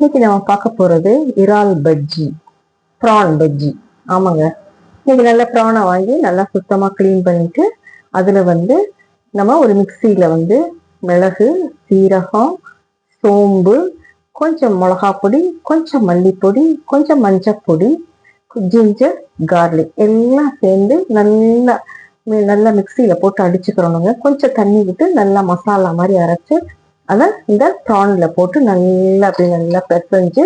இன்னைக்கு நம்ம பார்க்க போறது இறால் பஜ்ஜி, ப்ரான் பஜ்ஜி. ஆமாங்க, இன்னைக்கு நல்ல ப்ரானை வாங்கி நல்லா சுத்தமா கிளீன் பண்ணிட்டு அதுல நம்ம ஒரு மிக்சியில மிளகு, சீரகம், சோம்பு, கொஞ்சம் மிளகா பொடி, கொஞ்சம் மல்லிப்பொடி, கொஞ்சம் மஞ்சள் பொடி, ஜிஞ்சர், கார்லிக் எல்லாம் சேர்ந்து நல்லா நல்லா மிக்சியில போட்டு அடிச்சுக்கிறோனுங்க. கொஞ்சம் தண்ணி விட்டு நல்லா மசாலா மாதிரி அரைச்சு அதை இந்த ப்ரான்ல போட்டு நல்லா நல்லா பிசைஞ்சு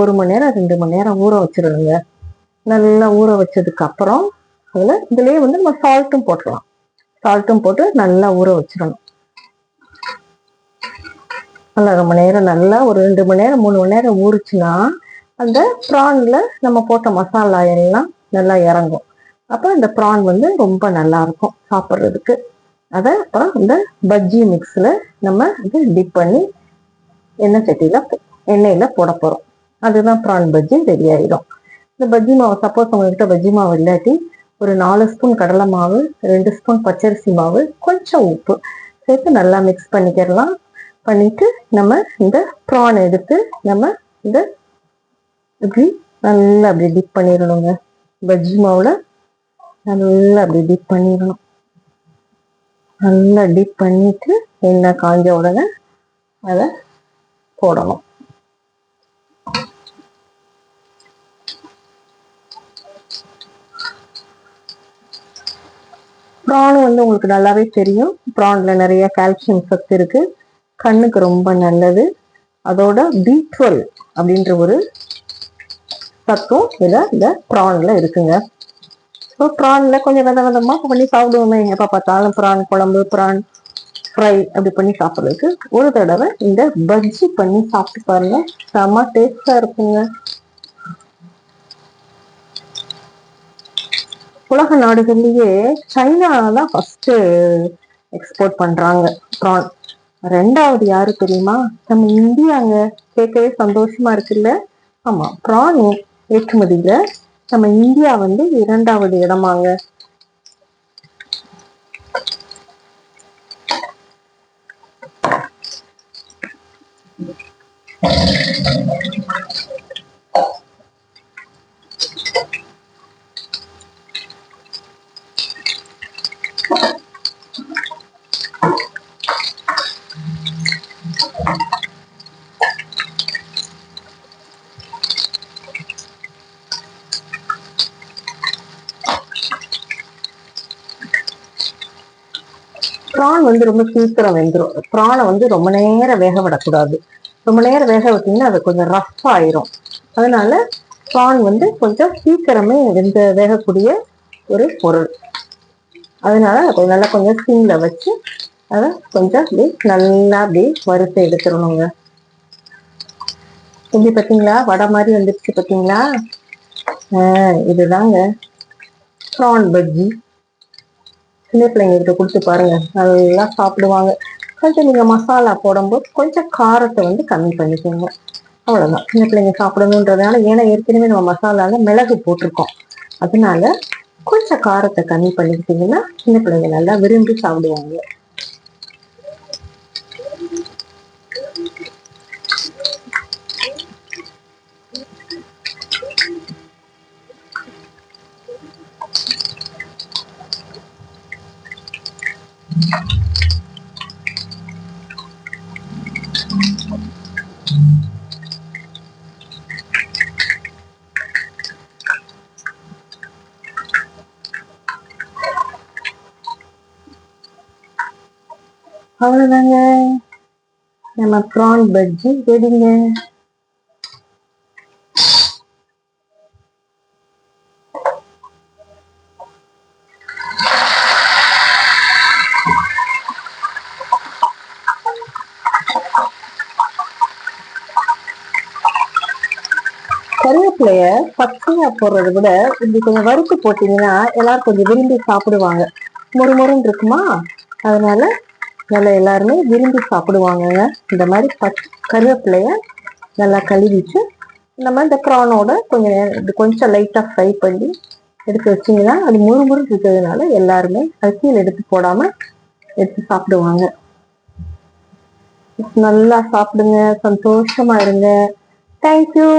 ஒரு மணி நேரம் 2 மணி நேரம் ஊற வச்சிடணுங்க. நல்லா ஊற வச்சதுக்கு அப்புறம் இதுலயே நம்ம சால்ட்டும் போட்டுடலாம். சால்ட்டும் போட்டு நல்லா ஊற வச்சிடணும். நல்லா ரொம்ப நேரம் நல்லா ஒரு 2 மணி நேரம் 3 மணி நேரம் ஊறுச்சுன்னா அந்த ப்ரான்ல நம்ம போட்ட மசாலா எல்லாம் நல்லா இறங்கும். அப்போ இந்த ப்ரான் ரொம்ப நல்லா இருக்கும் சாப்பிட்றதுக்கு. அதை அப்புறம் இந்த பஜ்ஜி மிக்ஸில் நம்ம டிப் பண்ணி எண்ணெயில போட போகிறோம். அதுதான் ப்ரான் பஜ்ஜி ரெடி ஆகிடும். இந்த பஜ்ஜி மாவு சப்போஸ் உங்ககிட்ட பஜ்ஜி மாவு இல்லாட்டி ஒரு 4 ஸ்பூன் கடலை மாவு, 2 ஸ்பூன் பச்சரிசி மாவு, கொஞ்சம் உப்பு சேர்த்து நல்லா மிக்ஸ் பண்ணிக்கிறலாம். பண்ணிட்டு நம்ம இந்த ப்ரான் எடுத்து நம்ம இந்த இப்படி நல்லா அப்படி டிப் பண்ணிடணுங்க. பஜ்ஜி மாவுல நல்லா அப்படி டிப் பண்ணிடணும். நல்லா டிப் பண்ணிட்டு எண்ணெய் காஞ்ச உடனே அதை போடணும். ப்ரான் உங்களுக்கு நல்லாவே தெரியும். ப்ரான்ல நிறைய கால்சியம் சத்து இருக்கு, கண்ணுக்கு ரொம்ப நல்லது. அதோட B12 அப்படின்ற ஒரு சத்தும் இந்த ப்ரான்ல இருக்குங்க. ப்ரான்ல கொஞ்சம் விதமா பண்ணி சாப்பிடுவோமே, எப்ப பார்த்தாலும் ப்ரான் குழம்பு, ப்ரான் ஃப்ரை அப்படி பண்ணி சாப்பிட்றதுக்கு ஒரு தடவை இந்த பஜ்ஜி பண்ணி சாப்பிட்டு பாருங்க, செம டேஸ்டா இருக்குங்க. உலக நாடுகள்லயே சைனா தான் ஃபர்ஸ்ட் எக்ஸ்போர்ட் பண்றாங்க ப்ரான். 2வது யாரு தெரியுமா? நம்ம இந்தியாங்க. கேட்கவே சந்தோஷமா இருக்குல்ல? ஆமா, ப்ரான் ஏற்றுமதியில நம்ம இந்தியா 2வது இடமாங்க. ப்ரான் ரொம்ப சீக்கிரம் வெந்துடும். ப்ரானை ரொம்ப நேரம் வேக விடக்கூடாது. ரொம்ப நேரம் வேக விட்டீங்கன்னா அது கொஞ்சம் ரஃப் ஆயிரும். அதனால ப்ரான் கொஞ்சம் சீக்கிரமே வேகக்கூடிய ஒரு பொருள். அதனால நல்லா கொஞ்சம் சிம்ல வச்சு அதை கொஞ்சம் அப்படி நல்லா அப்படி வறுத்து எடுத்துடணுங்க. இப்படி பார்த்தீங்களா, வடை மாதிரி வந்துருச்சு பார்த்தீங்களா? இதுதாங்க ப்ரான் பஜ்ஜி. சின்ன பிள்ளைங்ககிட்ட கொடுத்து பாருங்க, நல்லா சாப்பிடுவாங்க. கொஞ்சம் நீங்க மசாலா போடும்போது கொஞ்சம் காரத்தை கம்மி பண்ணிக்கோங்க. அவ்வளவுதான். சின்ன பிள்ளைங்க சாப்பிடணுன்றதுனால, ஏன்னா ஏற்கனவே நம்ம மசாலால மிளகு போட்டிருக்கோம், அதனால கொஞ்சம் காரத்தை கம்மி பண்ணிக்கிட்டீங்கன்னா சின்ன பிள்ளைங்க நல்லா விரும்பி சாப்பிடுவாங்க. அவ்வளவுதாங்க, நம்ம ப்ரான் பஜ்ஜி ரெடிங்க. கருவேப்பிலைய பச்சையா போடுறதை விட இப்படி கொஞ்சம் வறுத்து போட்டீங்கன்னா எல்லாரும் கொஞ்சம் விரும்பி சாப்பிடுவாங்க. மொறுமொறுன்னு இருக்குமா, அதனால நல்லா எல்லாருமே விரும்பி சாப்பிடுவாங்க. இந்த மாதிரி கருவேப்பிலைய நல்லா கழுவிட்டு நம்ம இந்த ப்ரானோட கொஞ்சம் லைட்டா ஃப்ரை பண்ணி எடுத்து வச்சிங்கன்னா அது முறுமுறு இருக்கிறதுனால எல்லாருமே கீழே எடுத்து போடாம எடுத்து சாப்பிடுவாங்க. நல்லா சாப்பிடுங்க, சந்தோஷமா இருங்க. தேங்க்யூ.